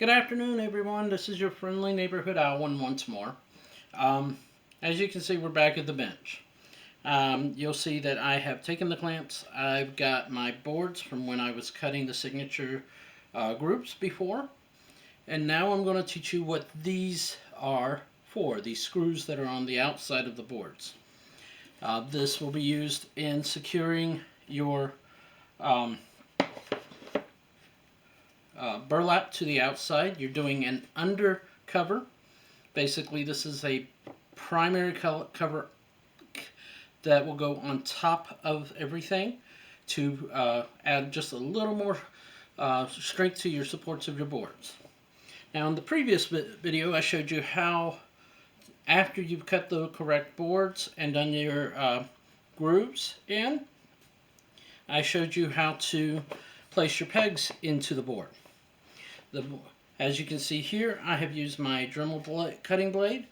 Good afternoon, everyone. This is your friendly neighborhood Alwyn once more. Um, as you can see, we're back at the bench. You'll see that I have taken the clamps. I've got my boards from when I was cutting the signature groups before. And now I'm going to teach you what these are for, these screws that are on the outside of the boards. This will be used in securing your um, burlap to the outside. You're doing an undercover. Basically, this is a primary cover that will go on top of everything to add just a little more strength to your supports of your boards. Now, in the previous video, I showed you how, after you've cut the correct boards and done your grooves in, I showed you how to place your pegs into the board. As you can see here, I have used my Dremel cutting blade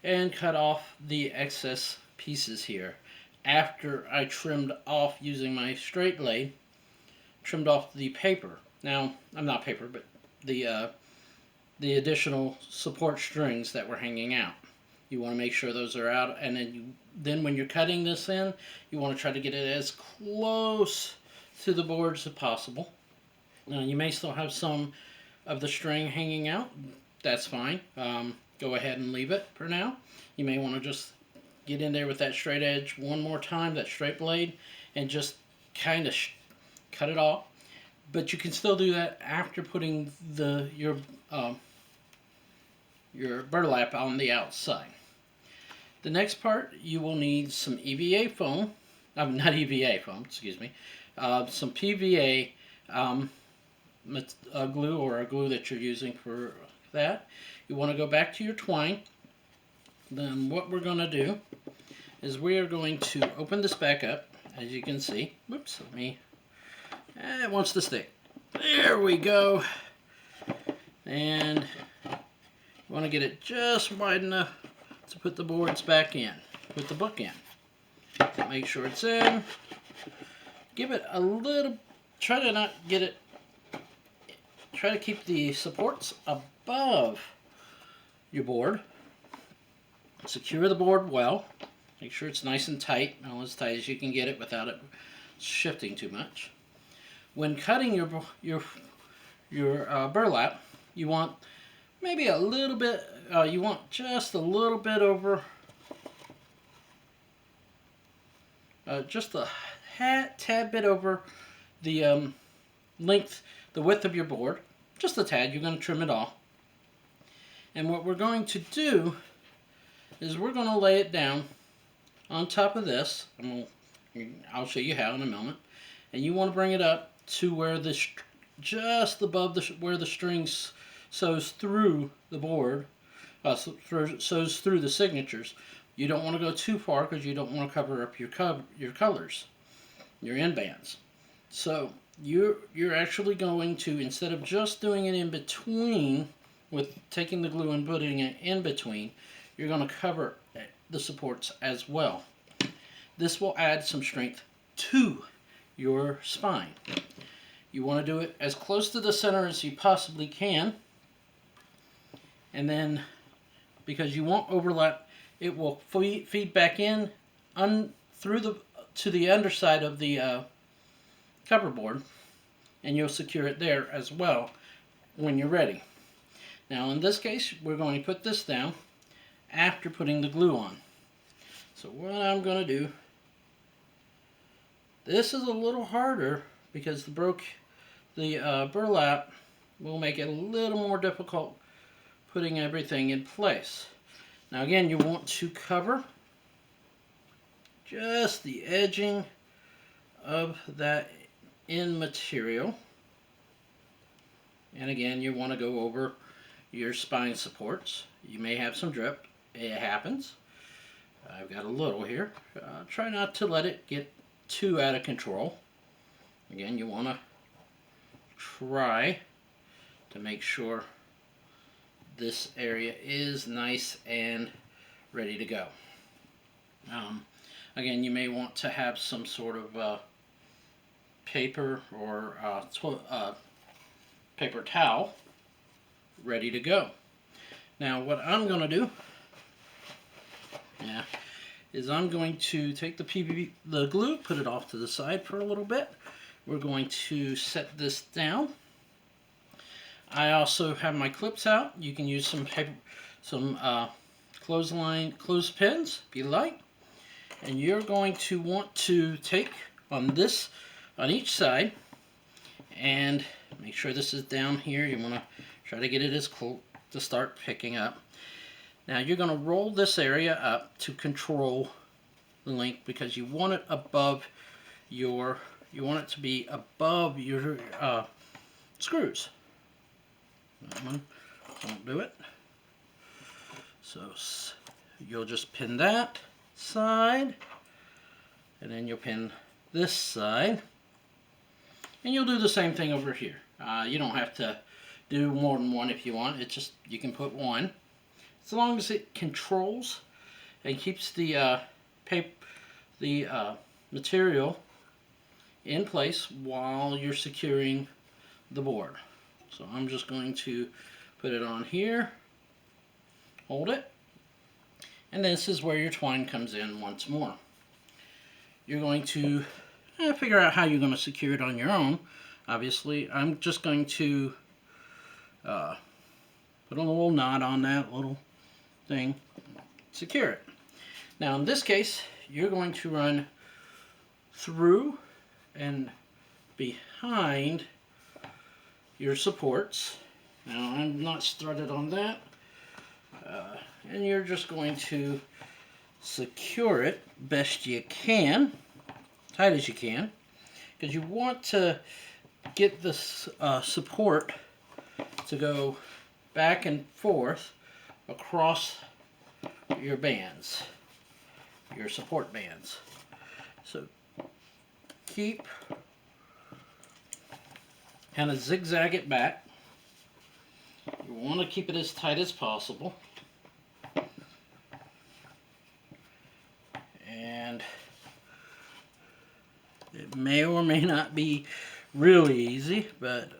and cut off the excess pieces here. After I trimmed off using my straight blade, trimmed off the paper. Now, I'm not paper, but the additional support strings that were hanging out. You want to make sure those are out, and then when you're cutting this in, you want to try to get it as close to the boards as possible. Now, you may still have some of the string hanging out. That's fine. Go ahead and leave it for now. You may want to just get in there with that straight edge one more time, that straight blade, and just kind of cut it off. But you can still do that after putting your burlap on the outside. The next part, you will need some EVA foam, not EVA foam, excuse me, some PVA glue, or a glue that you're using for that. You want to go back to your twine. Then what we're going to do is we are going to open this back up. As you can see, whoops, it wants to stick. There we go. And you want to get it just wide enough to put the boards back in, put the book in. Make sure it's in. Give it a little, try to keep the supports above your board. Secure the board well. Make sure it's nice and tight, as tight as you can get it without it shifting too much. When cutting your burlap, you want maybe a little bit. You want just a little bit over, just a tad bit over the the width of your board. Just a tad. You're going to trim it off. And what we're going to do is we're going to lay it down on top of this. I'll show you how in a moment. And you want to bring it up to where just above where the string sews through the board, sews through the signatures. You don't want to go too far because you don't want to cover up your colors, your end bands. So you're actually going to, instead of just doing it in between, with taking the glue and putting it in between, you're going to cover the supports as well. This will add some strength to your spine. You want to do it as close to the center as you possibly can, and then, because you won't overlap, it will feed back in to the underside of the cover board, and you'll secure it there as well when you're ready. Now, in this case, we're going to put this down after putting the glue on. So what I'm going to do, this is a little harder because the burlap will make it a little more difficult putting everything in place. Now again, you want to cover just the edging of that end material. And again, you want to go over your spine supports. You may have some drip. It happens. I've got a little here. Try not to let it get too out of control. Again, you want to try to make sure this area is nice and ready to go. Again, you may want to have some sort of paper or paper towel ready to go. Now what I'm going to do is I'm going to take the glue, put it off to the side for a little bit. We're going to set this down. I also have my clips out. You can use some paper, some clothespins if you like. And you're going to want to take on each side, and make sure this is down here. You want to try to get it as close to start picking up. Now you're going to roll this area up to control the length, because you want it above your, you want it to be above your screws. That one won't do it. So you'll just pin that side, and then you'll pin this side, and you'll do the same thing over here. You don't have to do more than one if you want. It's just, you can put one, as long as it controls and keeps the material in place while you're securing the board. So I'm just going to put it on here, hold it, and this is where your twine comes in once more. You're going to figure out how you're going to secure it on your own. Obviously, I'm just going to put a little knot on that little thing, secure it. Now in this case, you're going to run through and behind your supports. Now I'm not started on that. And you're just going to secure it best you can, tight as you can, because you want to get this support to go back and forth across your bands, your support bands. So keep kind of zigzag it back. You want to keep it as tight as possible. And it may or may not be really easy, but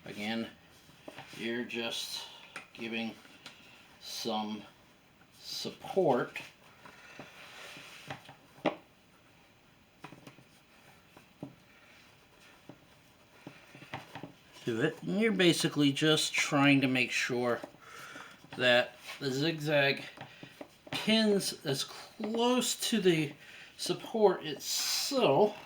again, you're just giving some support to it, and you're basically just trying to make sure that the zigzag pins as close to the support itself,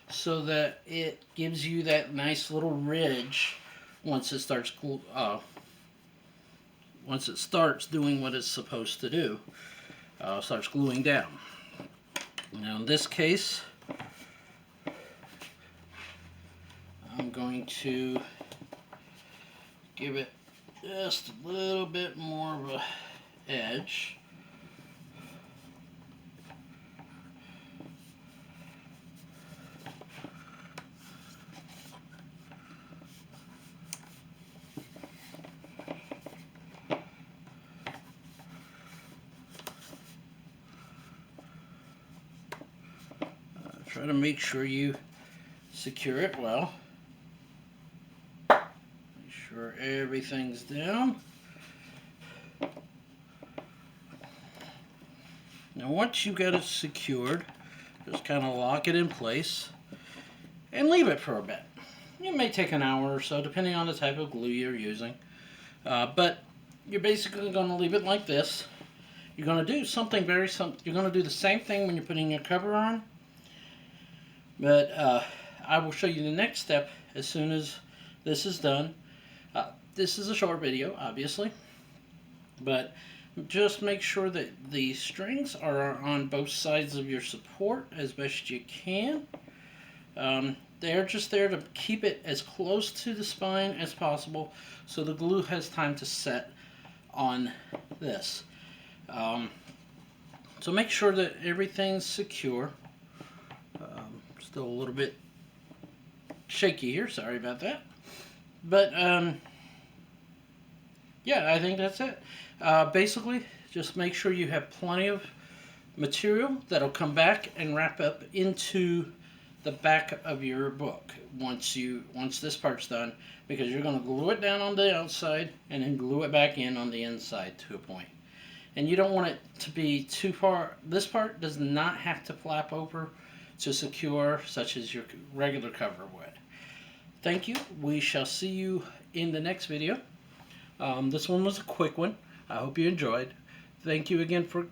so that it gives you that nice little ridge once it starts doing what it's supposed to do, starts gluing down. Now in this case, I'm going to give it just a little bit more of a edge. Try to make sure you secure it well. Make sure everything's down. Now once you've got it secured, just kind of lock it in place and leave it for a bit. It may take an hour or so, depending on the type of glue you're using. But you're basically going to leave it like this. You're going to do something you're going to do the same thing when you're putting your cover on. But I will show you the next step as soon as this is done. This is a short video, obviously, but just make sure that the strings are on both sides of your support as best you can. They're just there to keep it as close to the spine as possible, so the glue has time to set on this. So make sure that everything's secure. Still a little bit shaky here, sorry about that. But yeah, I think that's it. Basically, just make sure you have plenty of material that'll come back and wrap up into the back of your book once this part's done, because you're going to glue it down on the outside and then glue it back in on the inside to a point. And you don't want it to be too far. This part does not have to flap over to secure, such as your regular cover would. Thank you. We shall see you in the next video. This one was a quick one. I hope you enjoyed. Thank you again for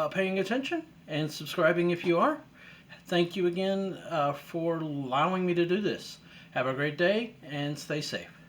paying attention and subscribing if you are. Thank you again for allowing me to do this. Have a great day and stay safe.